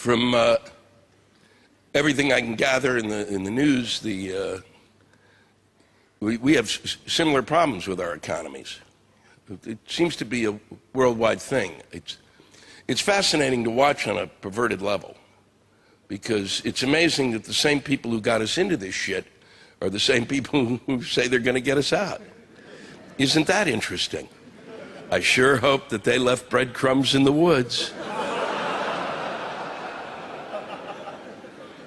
From everything I can gather in the news, we have similar problems with our economies. It seems to be a worldwide thing. It's fascinating to watch on a perverted level, because it's amazing that the same people who got us into this shit are the same people who say they're going to get us out. Isn't that interesting? I sure hope that they left breadcrumbs in the woods.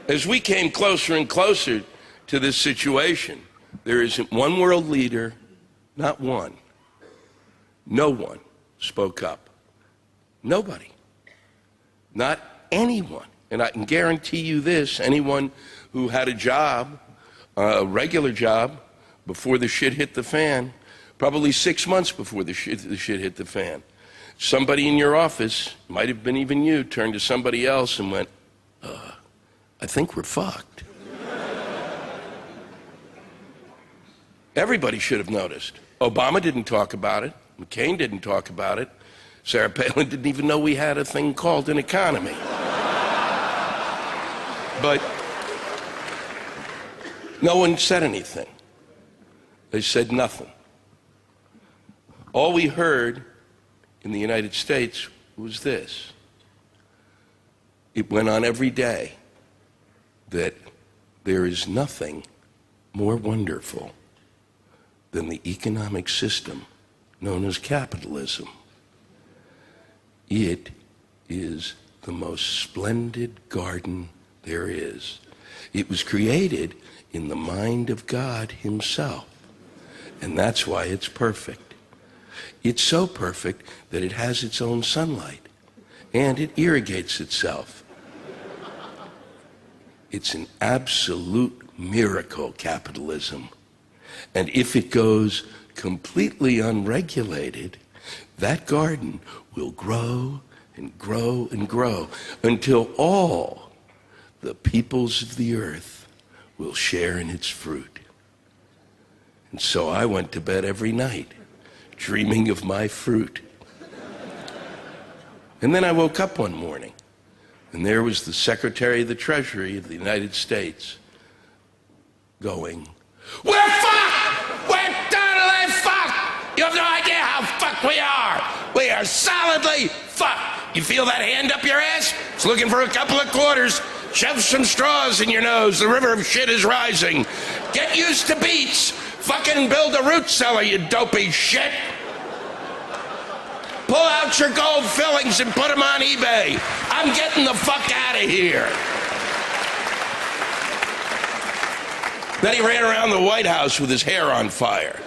As we came closer and closer to this situation, there isn't one world leader, not one. No one spoke up. Nobody. Not anyone. And I can guarantee you this, anyone who had a job, a regular job, before the shit hit the fan, probably 6 months before the shit hit the fan, somebody in your office, might have been even you, turned to somebody else and went, I think we're fucked. Everybody should have noticed. Obama didn't talk about it. McCain didn't talk about it. Sarah Palin didn't even know we had a thing called an economy. But no one said anything. They said nothing. All we heard in the United States was this. It went on every day that there is nothing more wonderful than the economic system known as capitalism. It is the most splendid garden there is. It was created in the mind of God himself, and that's why it's perfect. It's so perfect that it has its own sunlight, and it irrigates itself. It's an absolute miracle, capitalism. And if it goes completely unregulated, that garden will grow and grow and grow until all the peoples of the earth will share in its fruit. And so I went to bed every night dreaming of my fruit. And then I woke up one morning, and there was the Secretary of the Treasury of the United States going, "We're fucked! We're totally fucked! You have no idea how fucked we are! We are solidly fucked! You feel that hand up your ass? It's looking for a couple of quarters. Shove some straws in your nose. The river of shit is rising. Get used to beats. Fucking build a root cellar, you dopey shit. Pull out your gold fillings and put them on eBay. I'm getting the fuck out of here." Then he ran around the White House with his hair on fire.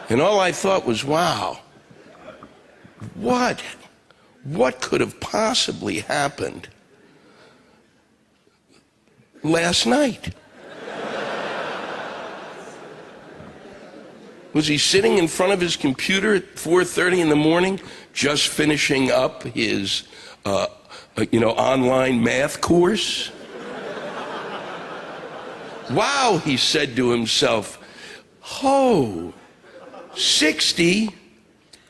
And all I thought was, wow, what could have possibly happened last night? Was he sitting in front of his computer at 4:30 in the morning, just finishing up his, online math course? Wow, he said to himself, 60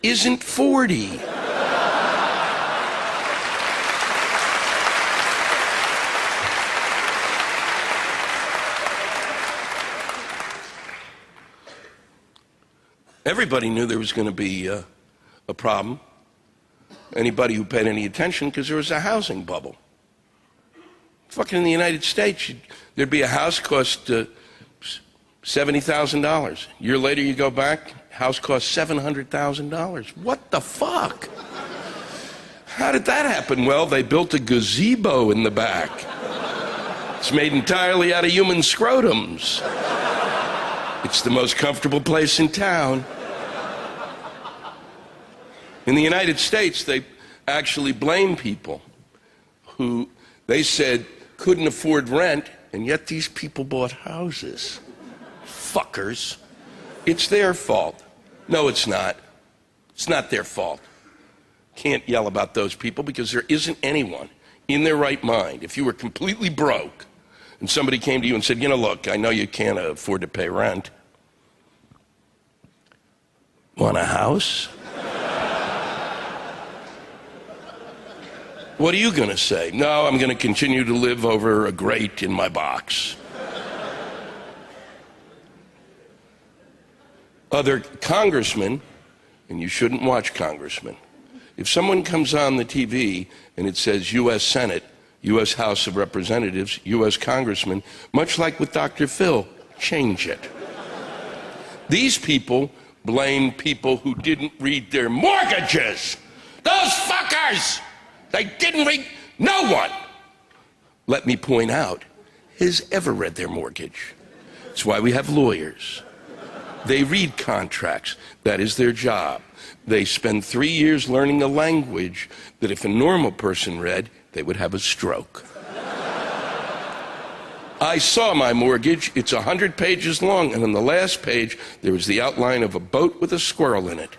isn't 40. Everybody knew there was going to be a problem. Anybody who paid any attention, because there was a housing bubble. Fucking in the United States, there'd be a house cost $70,000. A year later, you go back, house cost $700,000. What the fuck? How did that happen? Well, they built a gazebo in the back. It's made entirely out of human scrotums. It's the most comfortable place in town. In the United States, they actually blame people who they said couldn't afford rent, and yet these people bought houses. Fuckers. It's their fault. No, it's not. It's not their fault. Can't yell about those people, because there isn't anyone in their right mind. If you were completely broke and somebody came to you and said, look, I know you can't afford to pay rent. Want a house? What are you going to say? No, I'm going to continue to live over a grate in my box. Other congressmen, and you shouldn't watch congressmen, if someone comes on the TV and it says U.S. Senate, U.S. House of Representatives, U.S. Congressman, much like with Dr. Phil, change it. These people blame people who didn't read their mortgages. Those fuckers! They didn't read. No one, let me point out, has ever read their mortgage. That's why we have lawyers. They read contracts. That is their job. They spend 3 years learning a language that if a normal person read, they would have a stroke. I saw my mortgage. It's 100 pages long, and on the last page, there was the outline of a boat with a squirrel in it.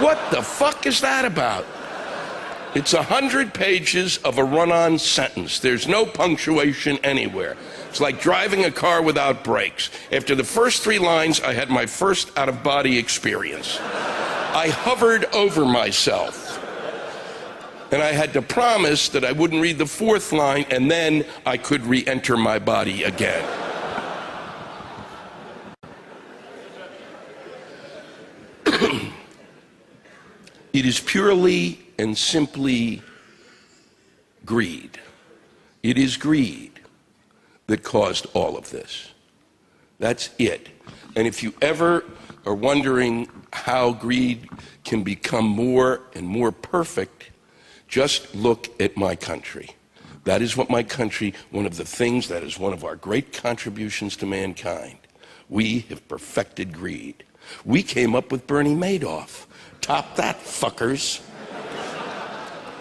What the fuck is that about? It's 100 pages of a run-on sentence. There's no punctuation anywhere. It's like driving a car without brakes. After the first 3 lines, I had my first out-of-body experience. I hovered over myself. And I had to promise that I wouldn't read the 4th line, and then I could re-enter my body again. It is purely and simply greed. It is greed that caused all of this. That's it. And if you ever are wondering how greed can become more and more perfect, just look at my country. That is what my country, one of the things, that is one of our great contributions to mankind. We have perfected greed. We came up with Bernie Madoff. Top that, fuckers.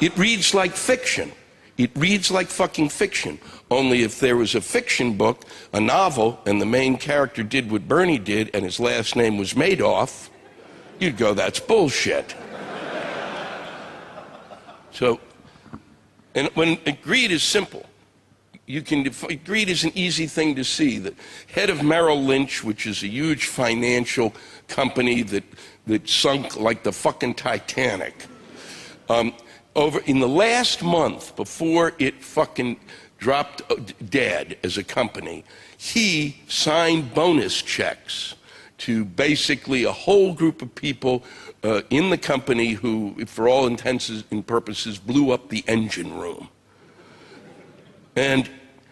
It reads like fiction. It reads like fucking fiction. Only if there was a fiction book, a novel, and the main character did what Bernie did and his last name was Madoff, you'd go, that's bullshit. So, and when greed is simple, greed is an easy thing to see. The head of Merrill Lynch, which is a huge financial company that sunk like the fucking Titanic, over in the last month before it fucking dropped dead as a company, he signed bonus checks to basically a whole group of people in the company who, for all intents and purposes, blew up the engine room. And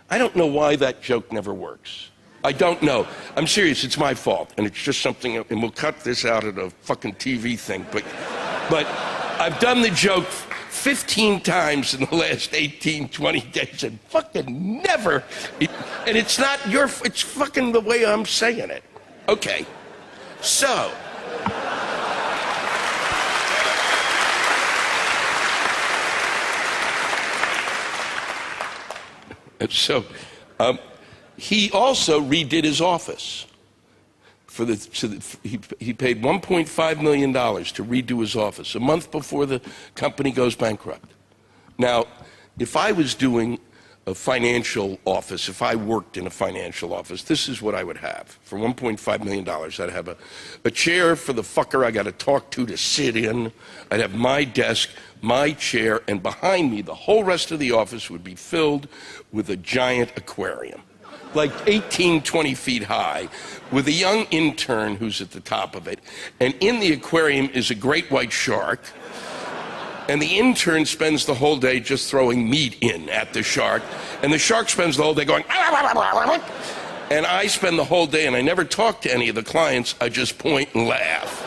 I don't know why that joke never works. I don't know. I'm serious, it's my fault. And it's just something, and we'll cut this out of the fucking TV thing, but I've done the joke 15 times in the last 18, 20 days, and fucking never, and it's not it's fucking the way I'm saying it. Okay, so. He also redid his office. He paid $1.5 million to redo his office a month before the company goes bankrupt. Now, if I was doing a financial office, if I worked in a financial office, this is what I would have. For $1.5 million, I'd have a chair for the fucker I got to talk to sit in. I'd have my desk, my chair, and behind me, the whole rest of the office would be filled with a giant aquarium, like 18, 20 feet high, with a young intern who's at the top of it. And in the aquarium is a great white shark. And the intern spends the whole day just throwing meat in at the shark. And the shark spends the whole day going, and I spend the whole day, and I never talk to any of the clients, I just point and laugh.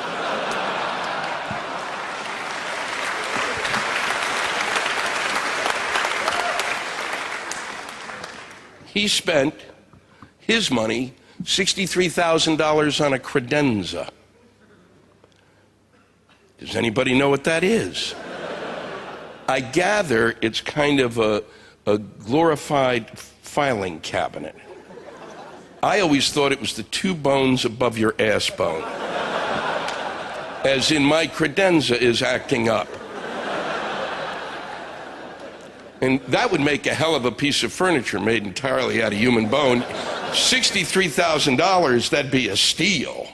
He spent his money, $63,000 on a credenza. Does anybody know what that is? I gather it's kind of a glorified filing cabinet. I always thought it was the 2 bones above your ass bone. As in, my credenza is acting up. And that would make a hell of a piece of furniture made entirely out of human bone. $63,000, that'd be a steal.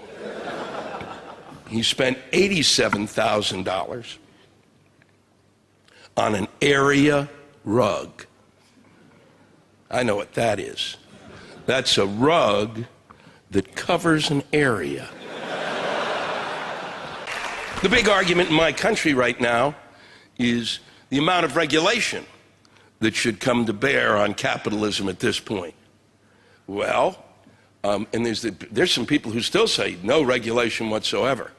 He spent $87,000 on an area rug. I know what that is. That's a rug that covers an area. The big argument in my country right now is the amount of regulation that should come to bear on capitalism at this point. Well, and there's some people who still say no regulation whatsoever.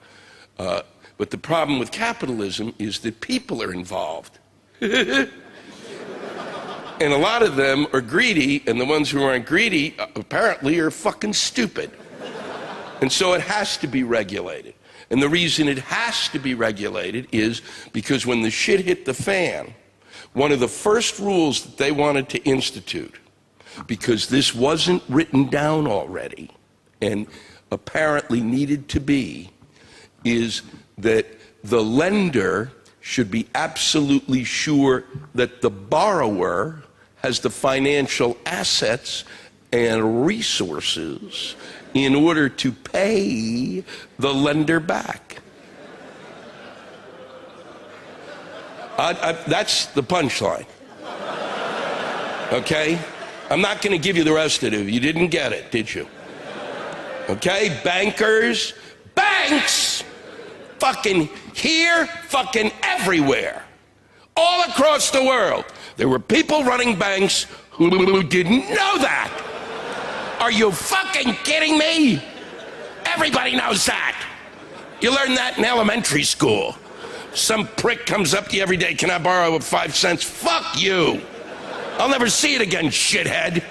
But the problem with capitalism is that people are involved. And a lot of them are greedy, and the ones who aren't greedy apparently are fucking stupid. And so it has to be regulated. And the reason it has to be regulated is because when the shit hit the fan, one of the first rules that they wanted to institute, because this wasn't written down already and apparently needed to be, is that the lender should be absolutely sure that the borrower has the financial assets and resources in order to pay the lender back. That's the punchline. Okay? I'm not going to give you the rest of it. You didn't get it, did you? Okay? Bankers, banks, fucking here, fucking everywhere. All across the world. There were people running banks who didn't know that. Are you fucking kidding me? Everybody knows that. You learn that in elementary school. Some prick comes up to you every day, can I borrow 5 cents? Fuck you. I'll never see it again, shithead.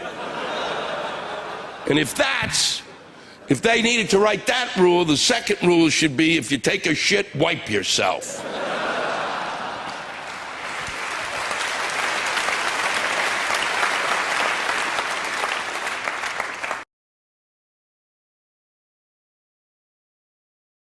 And if they needed to write that rule, the second rule should be if you take a shit, wipe yourself.